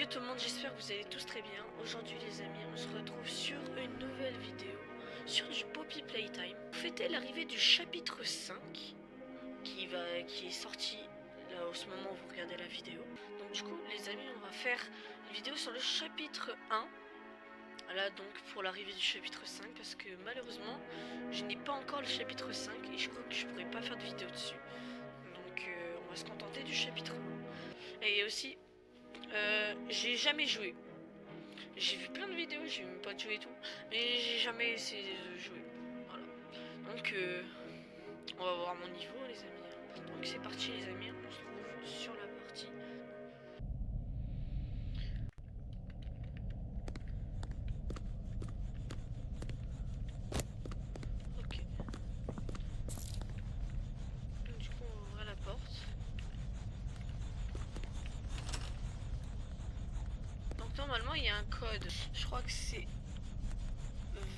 Salut tout le monde, j'espère que vous allez tous très bien. Aujourd'hui les amis, on se retrouve sur une nouvelle vidéo sur du Poppy Playtime. Fêter l'arrivée du chapitre 5 qui est sorti là au ce moment où vous regardez la vidéo. Donc du coup les amis, on va faire une vidéo sur le chapitre 1. Là donc pour l'arrivée du chapitre 5 parce que malheureusement je n'ai pas encore le chapitre 5 et je crois que je pourrais pas faire de vidéo dessus. Donc on va se contenter du chapitre 1. Et aussi j'ai jamais joué. J'ai vu plein de vidéos, j'ai même pas joué et tout, mais j'ai jamais essayé de jouer. Voilà. Donc on va voir mon niveau les amis. Donc c'est parti les amis, on se trouve sur la partie. Ok. Donc du coup on va ouvrir la porte. Donc normalement il y a un code. Je crois que c'est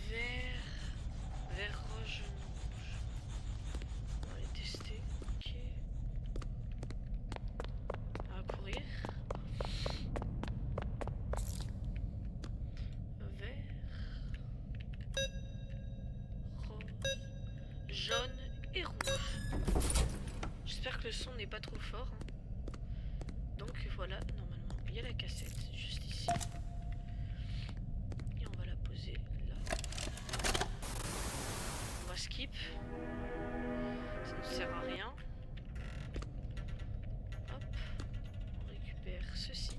vert rouge rouge. On va les tester. Ok. On va courir. Vert, rose, jaune et rouge. J'espère que le son n'est pas trop fort. Donc voilà, normalement il y a la cassette juste ici. Et on va la poser là. On va skip. Ça ne sert à rien. Hop. On récupère ceci.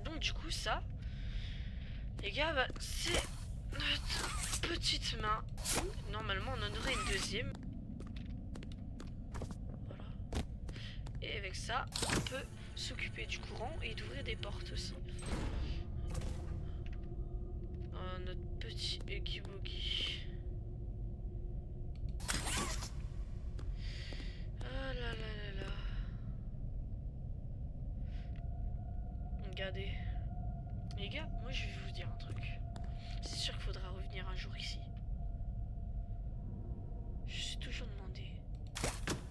Donc du coup ça, les gars, bah, c'est notre petite main. Normalement on en aurait une deuxième. Voilà. Et avec ça, on peut s'occuper du courant et d'ouvrir des portes aussi. Notre petit Huggy Wuggy. Ah là là là là. Regardez. Les gars, moi je vais vous dire un truc. C'est sûr qu'il faudra revenir un jour ici. Je me suis toujours demandé.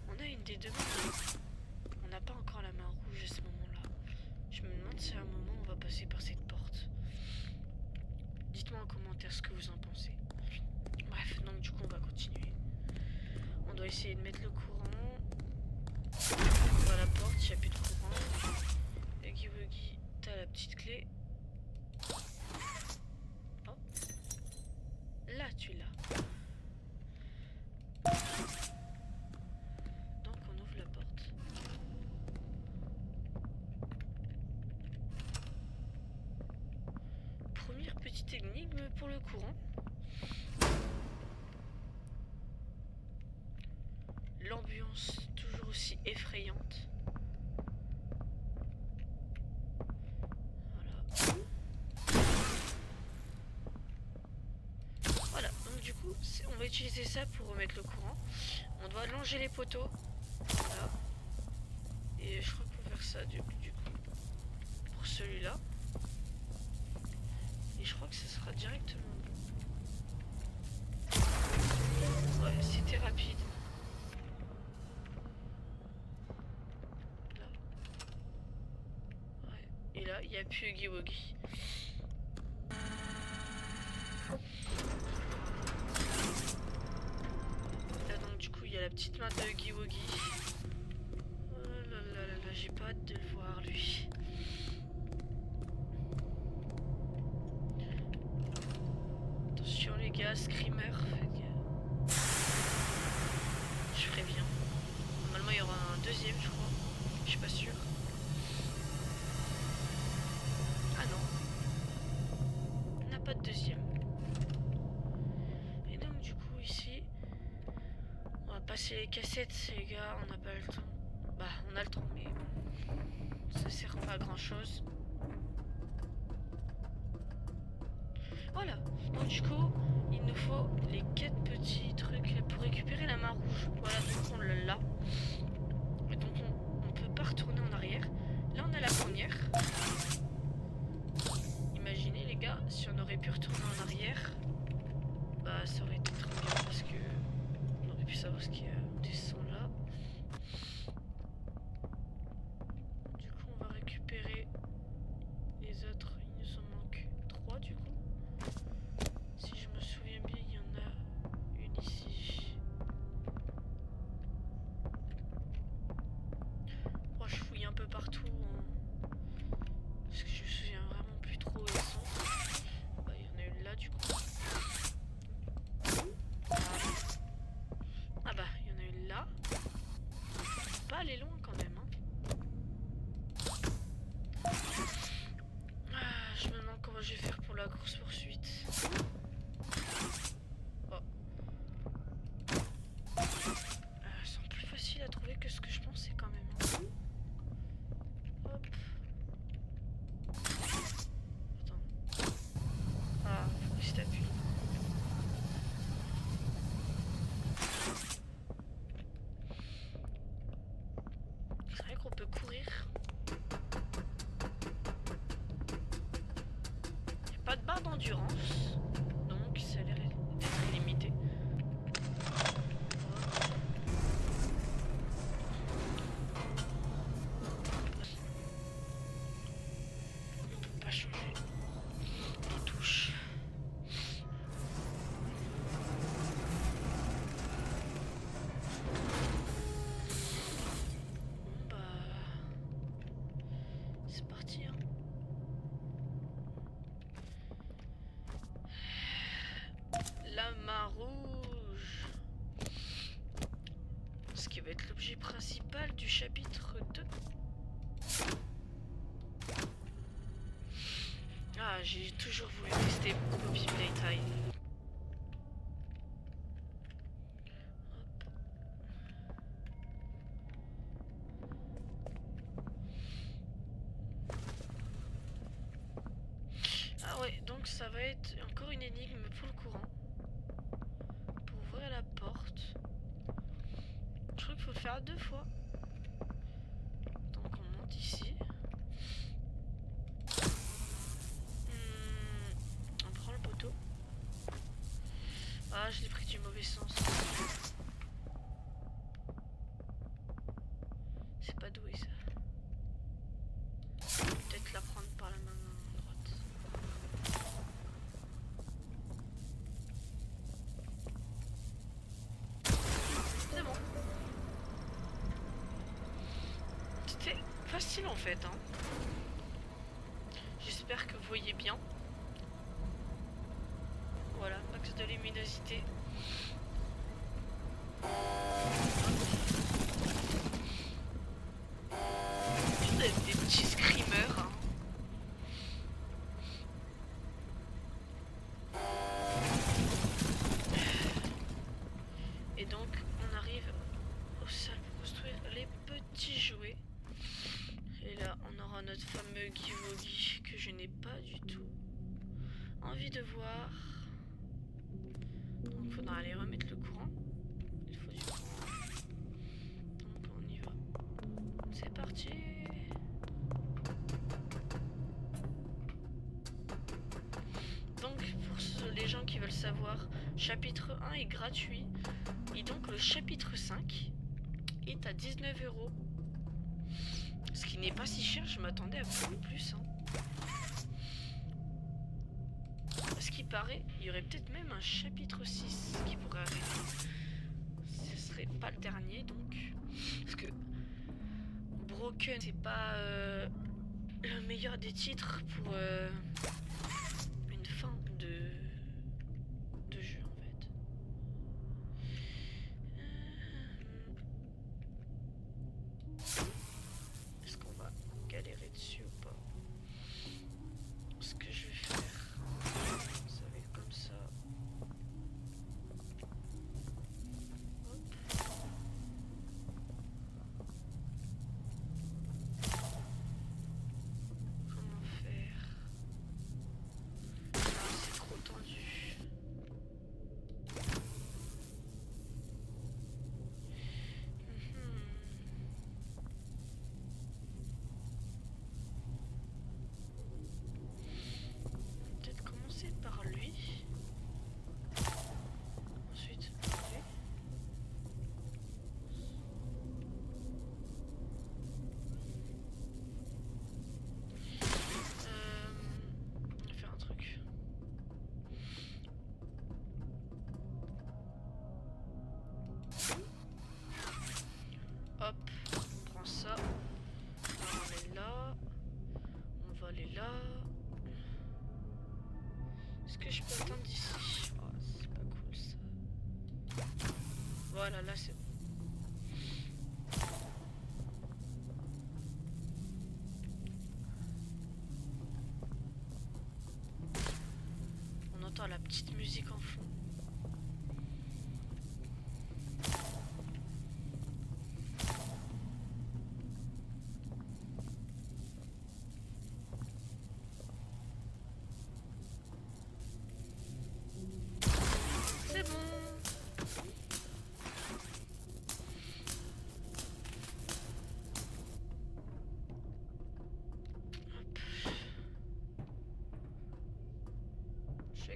On a une des deux mains. On n'a pas encore la main rouge à ce moment-là. Je me demande si à un moment on va passer par cette porte. Dites-moi en commentaire ce que vous en pensez. Bref, donc du coup on va continuer. On doit essayer de mettre le courant. On va à la porte, il n'y a plus de courant. Huggy Wuggy, t'as la petite clé. Oh. Là tu l'as. Donc on ouvre la porte. Première petite énigme pour le courant. L'ambiance toujours aussi effrayante. Voilà, donc du coup, on va utiliser ça pour remettre le courant. On doit allonger les poteaux. Voilà. Et je crois qu'on va faire ça du coup pour celui-là. Et je crois que ce sera directement bon. Ouais, c'était rapide. Là. Ouais. Et là, il n'y a plus Huggy Wuggy. Là donc du coup il y a la petite main de Huggy Wuggy. Oh là là là là, j'ai pas hâte de le voir lui. Attention les gars, screamer. Je préviens. Normalement il y aura un deuxième je crois. Je suis pas sûre. Ah non. On n'a pas de deuxième. Et donc du coup ici, on va passer les cassettes les gars, on n'a pas le temps. Bah on a le temps mais ça sert pas à grand chose. Voilà, donc du coup il nous faut les 4 petits trucs pour récupérer la main rouge. Voilà, donc on l'a. Et donc on peut pas retourner en arrière. Là on a la première. Imaginez les gars, si on aurait pu retourner en arrière, bah ça aurait été trop bien parce que on aurait pu savoir ce qu'il y a des sons là. Du coup on va récupérer peut courir. Il n'y a pas de barre d'endurance, donc ça a l'air d'être limité. On peut pas changer les touches. C'est parti, hein. La main rouge. Ce qui va être l'objet principal du chapitre 2. Ah, j'ai toujours voulu tester Poppy Playtime. Ah ouais, donc ça va être encore une énigme pour le courant. Pour ouvrir la porte. Je crois qu'il faut le faire 2 fois. Donc on monte ici. On prend le poteau. Ah, je l'ai pris du mauvais sens. C'est pas doué ça. Peut-être la prendre par la main droite. C'est bon. C'était facile en fait, hein. J'espère que vous voyez bien. Voilà, max de luminosité. Des petits screamers, hein. Et donc on arrive aux salles pour construire les petits jouets. Et là on aura notre fameux Guy Woggy que je n'ai pas du tout envie de voir. Donc il faudra aller remettre le courant. Il faut du courant. Donc on y va. C'est parti. Donc pour les gens qui veulent savoir, chapitre 1 est gratuit. Et donc le chapitre 5 est à 19 €. Ce qui n'est pas si cher, je m'attendais à beaucoup plus, hein. Ce qui paraît, il y aurait peut-être même un chapitre 6 qui pourrait arriver. Ce serait pas le dernier donc. Parce que Broken, c'est pas le meilleur des titres pour une fin de jeu en fait. Est-ce qu'on va galérer dessus ou pas? Ce que je vais faire, ça va être comme ça. Hop. Comment faire? Ah, c'est trop tendu. Peut-être commencer par lui. Ensuite, lui. On va faire un truc. Hop, on prend ça. On va aller là. On va aller là. Est-ce que je peux atteindre d'ici? Oh, c'est pas cool ça. Voilà, là c'est bon. On entend la petite musique en fond. C'est bon.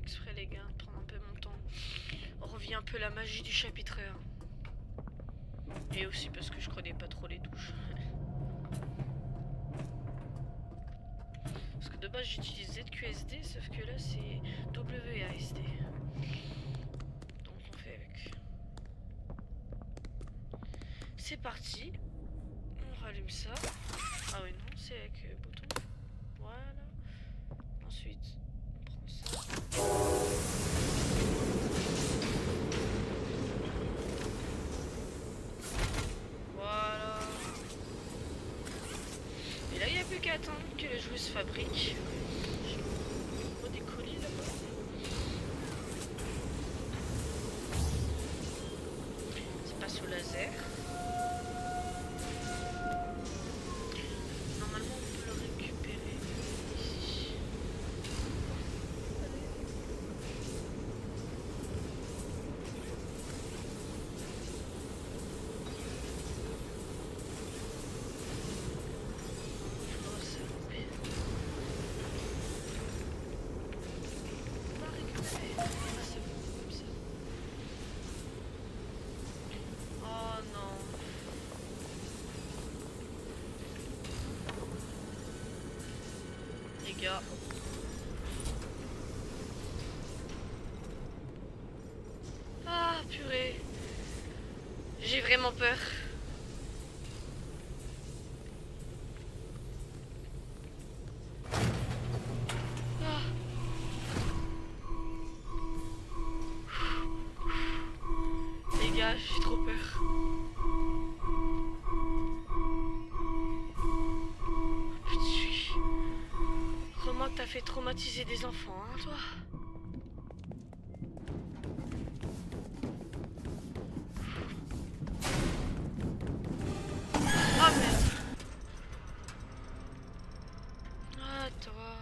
exprès les gars, prendre un peu mon temps. On revient un peu la magie du chapitre 1. Et aussi parce que je connais pas trop les touches. Parce que de base j'utilise ZQSD, sauf que là c'est WASD. Donc on fait avec. C'est parti. On rallume ça. Ah oui non, c'est avec bouton. Voilà. Ensuite, on prend ça. Voilà. Et là, il n'y a plus qu'à attendre que le jouet se fabrique. Je vois des colis là-bas. C'est pas sous laser. Normalement, on peut le récupérer ici. Gars. Ah purée. J'ai vraiment peur. Ah. Les gars, j'ai trop peur. Comment t'as fait traumatiser des enfants, hein, toi? Ah merde. Ah toi.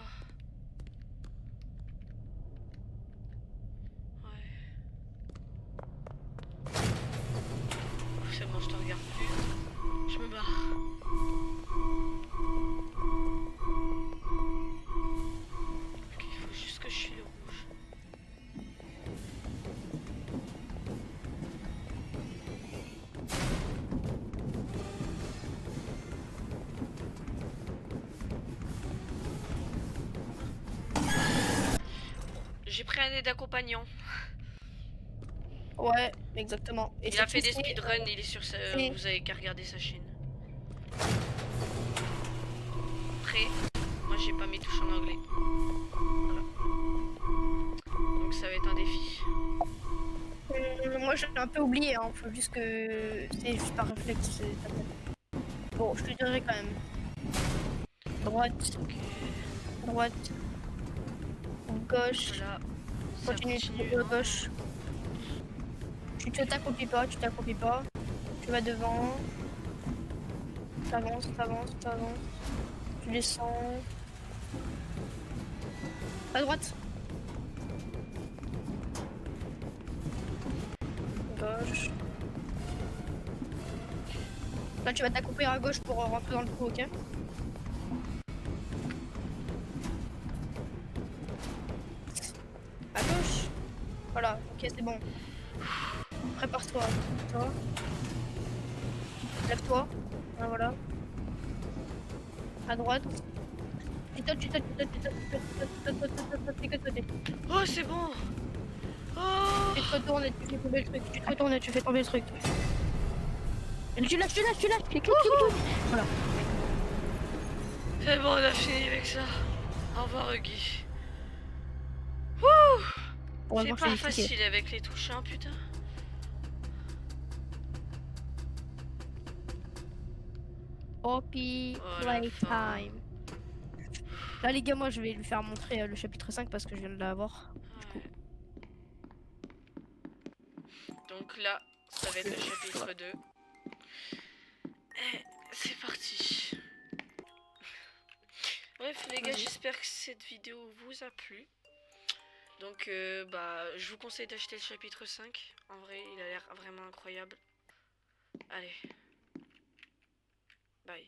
Ouais. C'est bon, je te regarde plus. Je me barre. Ok, il faut juste que je suis le rouge. J'ai pris un aide accompagnant. Ouais, exactement. Et Il a fait des speedruns, il est sur sa... Et... Vous avez qu'à regarder sa chaîne. Après, moi j'ai pas mes touches en anglais. Voilà. Donc ça va être un défi. moi j'ai un peu oublié, hein. Faut juste que... C'est juste par réflexe. Bon, je te dirai quand même. Droite. Okay. Droite. Gauche. Voilà. Continue, gauche. Tu t'accroupis pas, tu t'accroupis pas. Tu vas devant. T'avances, t'avances, t'avances. Tu descends. À droite. Gauche. Là tu vas t'accouplir à gauche pour rentrer dans le trou, ok? À gauche. Voilà, ok, c'est bon. Prépare-toi. Toi. Lève-toi. Voilà. À droite. Oh, c'est bon. Oh. Tu te retournes et tu fais tomber le truc. Tu te retournes et tu fais tomber le truc. Et tu lâches. Clic. Voilà. C'est bon, on a fini avec ça. Au revoir, Huggy. C'est pas facile avec les touches, hein, putain. Poppy Playtime. Là les gars, moi je vais lui faire montrer le chapitre 5 parce que je viens de l'avoir. Ouais. Donc là, ça va être le chapitre 2. Et c'est parti. Bref les gars, j'espère que cette vidéo vous a plu. Donc je vous conseille d'acheter le chapitre 5. En vrai, il a l'air vraiment incroyable. Allez. Bye.